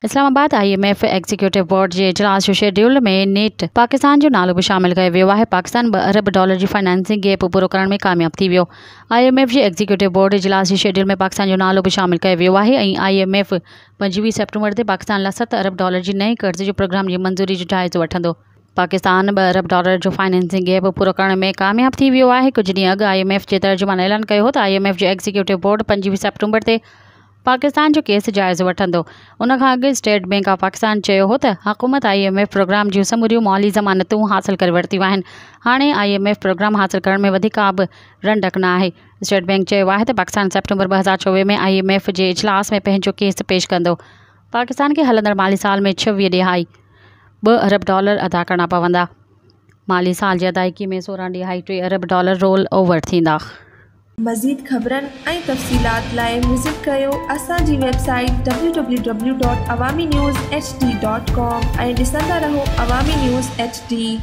Islamabad IMF executive board जे इजलास जो schedule में नेट पाकिस्तान जो नालो भी शामिल कयो वियो आहे। पाकिस्तान $2 अरब जी फाइनेंसिंग गैप पूरो करण में कामयाब थी वियो। IMF जे एग्जीक्यूटिव बोर्ड इजलास जे शेड्यूल में पाकिस्तान जो नालो भी शामिल कयो वियो आहे ऐं IMF 25 सेप्टेम्बर ते पाकिस्तान लाइ $7 अरब जी नए कर्ज़ जो प्रोग्राम जी मंज़ूरी जो जाइज़ो वठंदो। पाकिस्तान $2 अरब जो फाइनेंसिंग गैप पूरो करण में कामयाब थी वियो आहे। कुछ ॾींहं अॻु IMF जे तर्जुमान ऐलान कयो हो त IMF जो एग्जीक्यूटिव बोर्ड 25 सेप्टेम्बर ते पाकिस्तान जो केस जाइज़ो वठंदो। उन खां अॻु स्टेट बैंक ऑफ पाकिस्तान चयो हो त हुकूमत IMF प्रोग्राम जूं समूरियूं माली ज़मानतूं हासिल करे वरितियूं आहिनि। हाणे IMF प्रोग्राम हासिल करण में वधीक का बि रंडक न आहे। स्टेट बैंक चयो आहे त पाकिस्तान सेप्टेम्बर 2024 में IMF जे इजलास में पंहिंजो केस पेश कंदो। पाकिस्तान खे हलंदड़ माली साल में 26 ॾिहाई $2 अरब अदा करणा पवंदा। माली साल जी अदायगी में 16 ॾिहाई $3 अरब रोल ओवर थींदा। मज़ीद ख़बरनि ऐं तफ़सीलात लाइ विज़िट कयो असांजी वेबसाइट www.awamiNewsHD.com ऐं ॾिसंदा रहो अवामी न्यूज़ HD।